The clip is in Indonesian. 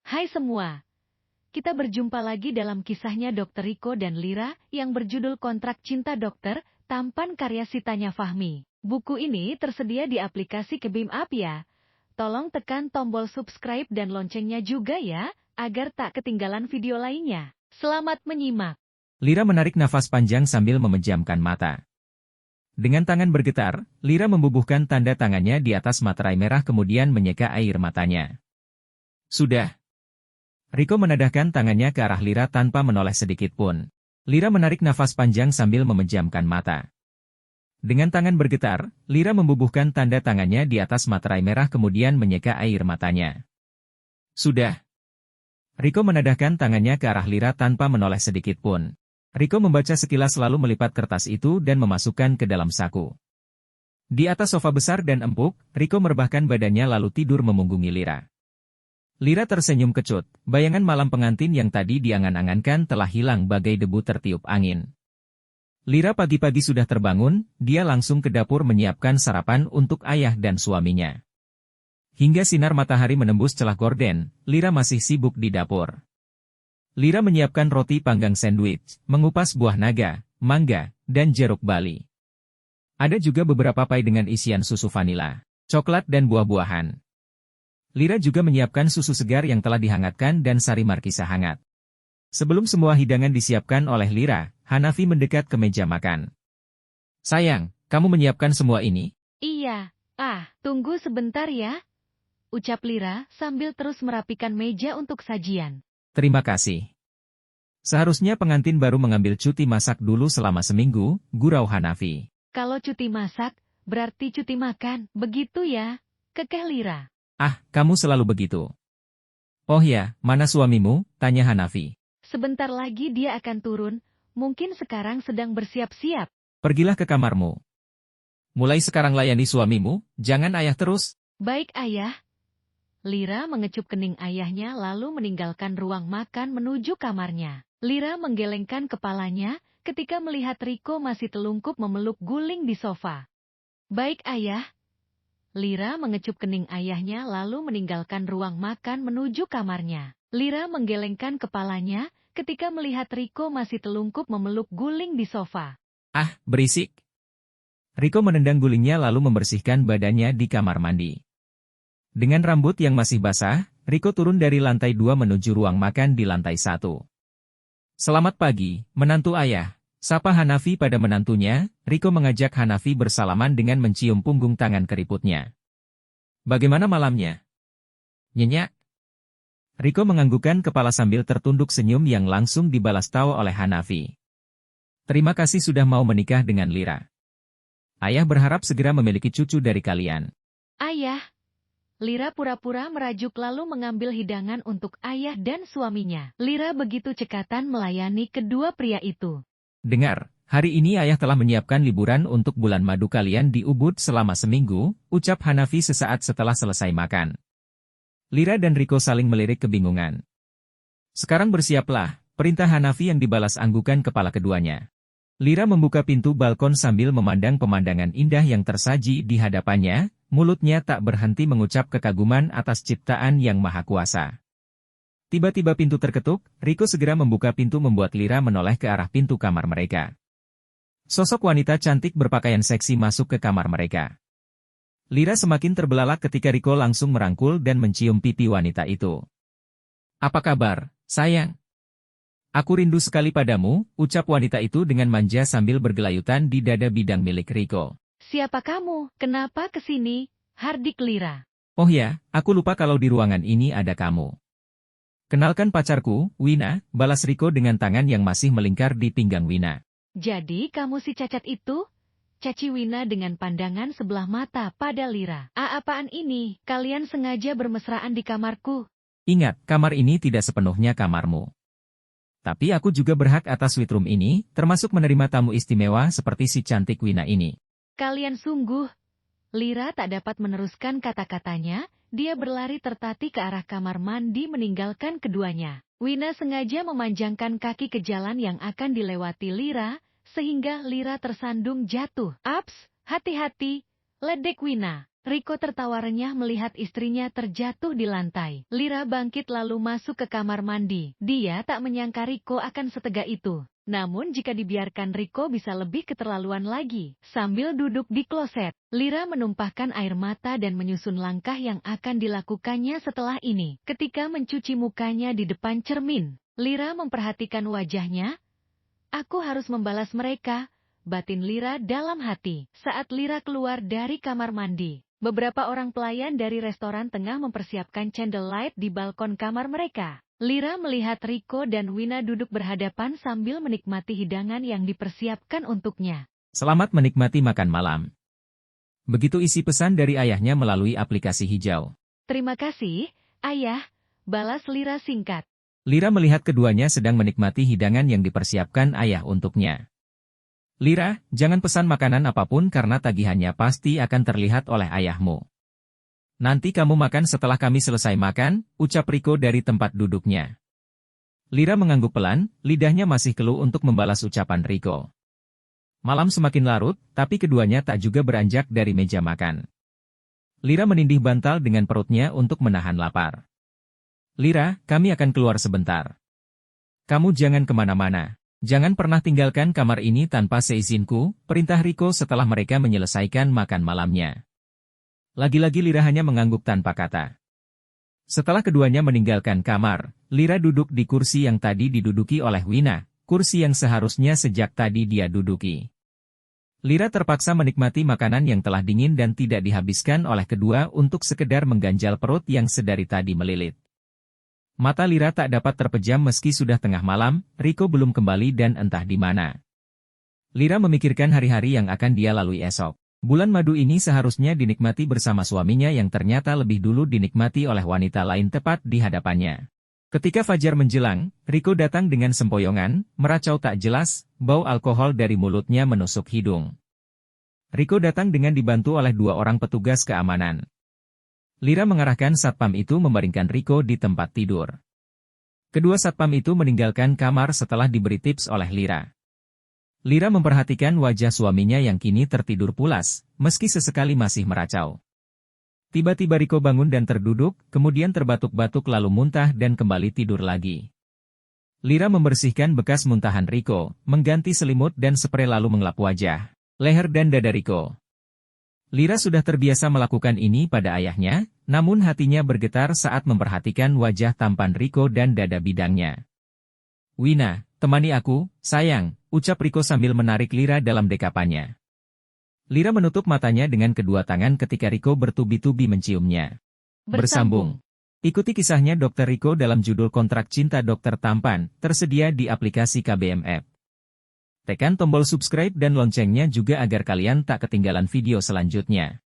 Hai semua, kita berjumpa lagi dalam kisahnya Dr. Riko dan Lira yang berjudul Kontrak Cinta Dokter, Tampan karya Sitanya Fahmi. Buku ini tersedia di aplikasi Kebim App ya. Tolong tekan tombol subscribe dan loncengnya juga ya, agar tak ketinggalan video lainnya. Selamat menyimak. Lira menarik nafas panjang sambil memejamkan mata. Dengan tangan bergetar, Lira membubuhkan tanda tangannya di atas materai merah kemudian menyeka air matanya. Sudah. Riko menadahkan tangannya ke arah Lira tanpa menoleh sedikit pun. Lira menarik nafas panjang sambil memejamkan mata. Dengan tangan bergetar, Lira membubuhkan tanda tangannya di atas materai merah kemudian menyeka air matanya. Sudah. Riko menadahkan tangannya ke arah Lira tanpa menoleh sedikit pun. Riko membaca sekilas lalu melipat kertas itu dan memasukkan ke dalam saku. Di atas sofa besar dan empuk, Riko merebahkan badannya lalu tidur memunggungi Lira. Lira tersenyum kecut, bayangan malam pengantin yang tadi diangan-angankan telah hilang bagai debu tertiup angin. Lira pagi-pagi sudah terbangun, dia langsung ke dapur menyiapkan sarapan untuk ayah dan suaminya. Hingga sinar matahari menembus celah gorden, Lira masih sibuk di dapur. Lira menyiapkan roti panggang sandwich, mengupas buah naga, mangga, dan jeruk bali. Ada juga beberapa pai dengan isian susu vanila, coklat dan buah-buahan. Lira juga menyiapkan susu segar yang telah dihangatkan dan sari markisa hangat. Sebelum semua hidangan disiapkan oleh Lira, Hanafi mendekat ke meja makan. "Sayang, kamu menyiapkan semua ini?" Iya, tunggu sebentar ya, ucap Lira sambil terus merapikan meja untuk sajian. "Terima kasih." "Seharusnya pengantin baru mengambil cuti masak dulu selama seminggu," gurau Hanafi. Kalau cuti masak, berarti cuti makan, begitu ya? Kekeh Lira. Kamu selalu begitu." "Oh ya, mana suamimu?" tanya Hanafi. Sebentar lagi dia akan turun, mungkin sekarang sedang bersiap-siap. "Pergilah ke kamarmu. Mulai sekarang layani suamimu, jangan ayah terus." Baik ayah. Lira mengecup kening ayahnya lalu meninggalkan ruang makan menuju kamarnya. Lira menggelengkan kepalanya ketika melihat Riko masih telungkup memeluk guling di sofa. Baik ayah. Lira mengecup kening ayahnya lalu meninggalkan ruang makan menuju kamarnya. Lira menggelengkan kepalanya ketika melihat Riko masih telungkup memeluk guling di sofa. Berisik." Riko menendang gulingnya lalu membersihkan badannya di kamar mandi. Dengan rambut yang masih basah, Riko turun dari lantai 2 menuju ruang makan di lantai 1. "Selamat pagi, menantu ayah," sapa Hanafi pada menantunya. Riko mengajak Hanafi bersalaman dengan mencium punggung tangan keriputnya. "Bagaimana malamnya?" "Nyenyak." Riko menganggukkan kepala sambil tertunduk senyum yang langsung dibalas tawa oleh Hanafi. "Terima kasih sudah mau menikah dengan Lira. Ayah berharap segera memiliki cucu dari kalian." Ayah. Lira pura-pura merajuk lalu mengambil hidangan untuk ayah dan suaminya. Lira begitu cekatan melayani kedua pria itu. "Dengar, hari ini ayah telah menyiapkan liburan untuk bulan madu kalian di Ubud selama seminggu," ucap Hanafi sesaat setelah selesai makan. Lira dan Riko saling melirik kebingungan. "Sekarang bersiaplah," perintah Hanafi yang dibalas anggukan kepala keduanya. Lira membuka pintu balkon sambil memandang pemandangan indah yang tersaji di hadapannya, mulutnya tak berhenti mengucap kekaguman atas ciptaan yang maha kuasa. Tiba-tiba pintu terketuk, Riko segera membuka pintu membuat Lira menoleh ke arah pintu kamar mereka. Sosok wanita cantik berpakaian seksi masuk ke kamar mereka. Lira semakin terbelalak ketika Riko langsung merangkul dan mencium pipi wanita itu. "Apa kabar, sayang? Aku rindu sekali padamu," ucap wanita itu dengan manja sambil bergelayutan di dada bidang milik Riko. Siapa kamu? Kenapa kesini? Hardik Lira. "Oh ya, aku lupa kalau di ruangan ini ada kamu. Kenalkan pacarku, Wina," balas Riko dengan tangan yang masih melingkar di pinggang Wina. Jadi kamu si cacat itu? Caci Wina dengan pandangan sebelah mata pada Lira. Apaan ini? Kalian sengaja bermesraan di kamarku? "Ingat, kamar ini tidak sepenuhnya kamarmu. Tapi aku juga berhak atas suite room ini, termasuk menerima tamu istimewa seperti si cantik Wina ini." Kalian sungguh. Lira tak dapat meneruskan kata-katanya, dia berlari tertati ke arah kamar mandi meninggalkan keduanya. Wina sengaja memanjangkan kaki ke jalan yang akan dilewati Lira, sehingga Lira tersandung jatuh. "Aps, hati-hati," ledek Wina. Riko tertawa renyah melihat istrinya terjatuh di lantai. Lira bangkit lalu masuk ke kamar mandi. Dia tak menyangka Riko akan setega itu. Namun jika dibiarkan Riko bisa lebih keterlaluan lagi. Sambil duduk di kloset, Lira menumpahkan air mata dan menyusun langkah yang akan dilakukannya setelah ini. Ketika mencuci mukanya di depan cermin, Lira memperhatikan wajahnya. Aku harus membalas mereka, batin Lira dalam hati. Saat Lira keluar dari kamar mandi, beberapa orang pelayan dari restoran tengah mempersiapkan candlelight di balkon kamar mereka. Lira melihat Riko dan Wina duduk berhadapan sambil menikmati hidangan yang dipersiapkan untuknya. Selamat menikmati makan malam. Begitu isi pesan dari ayahnya melalui aplikasi hijau. Terima kasih, Ayah, balas Lira singkat. Lira melihat keduanya sedang menikmati hidangan yang dipersiapkan ayah untuknya. Lira, jangan pesan makanan apapun karena tagihannya pasti akan terlihat oleh ayahmu. Nanti kamu makan setelah kami selesai makan, ucap Riko dari tempat duduknya. Lira mengangguk pelan, lidahnya masih keluh untuk membalas ucapan Riko. Malam semakin larut, tapi keduanya tak juga beranjak dari meja makan. Lira menindih bantal dengan perutnya untuk menahan lapar. Lira, kami akan keluar sebentar. Kamu jangan kemana-mana. Jangan pernah tinggalkan kamar ini tanpa seizinku, perintah Riko setelah mereka menyelesaikan makan malamnya. Lagi-lagi Lira hanya mengangguk tanpa kata. Setelah keduanya meninggalkan kamar, Lira duduk di kursi yang tadi diduduki oleh Wina, kursi yang seharusnya sejak tadi dia duduki. Lira terpaksa menikmati makanan yang telah dingin dan tidak dihabiskan oleh kedua untuk sekedar mengganjal perut yang sedari tadi melilit. Mata Lira tak dapat terpejam meski sudah tengah malam, Riko belum kembali dan entah di mana. Lira memikirkan hari-hari yang akan dia lalui esok. Bulan madu ini seharusnya dinikmati bersama suaminya yang ternyata lebih dulu dinikmati oleh wanita lain tepat di hadapannya. Ketika fajar menjelang, Riko datang dengan sempoyongan, meracau tak jelas, bau alkohol dari mulutnya menusuk hidung. Riko datang dengan dibantu oleh dua orang petugas keamanan. Lira mengarahkan satpam itu membaringkan Riko di tempat tidur. Kedua satpam itu meninggalkan kamar setelah diberi tips oleh Lira. Lira memperhatikan wajah suaminya yang kini tertidur pulas, meski sesekali masih meracau. Tiba-tiba Riko bangun dan terduduk, kemudian terbatuk-batuk lalu muntah dan kembali tidur lagi. Lira membersihkan bekas muntahan Riko, mengganti selimut dan sprei lalu mengelap wajah, leher dan dada Riko. Lira sudah terbiasa melakukan ini pada ayahnya, namun hatinya bergetar saat memperhatikan wajah tampan Riko dan dada bidangnya. Wina, temani aku, sayang, ucap Riko sambil menarik Lira dalam dekapannya. Lira menutup matanya dengan kedua tangan ketika Riko bertubi-tubi menciumnya. Bersambung. Ikuti kisahnya Dr. Riko dalam judul Kontrak Cinta Dokter Tampan, tersedia di aplikasi KBM App. Tekan tombol subscribe dan loncengnya juga agar kalian tak ketinggalan video selanjutnya.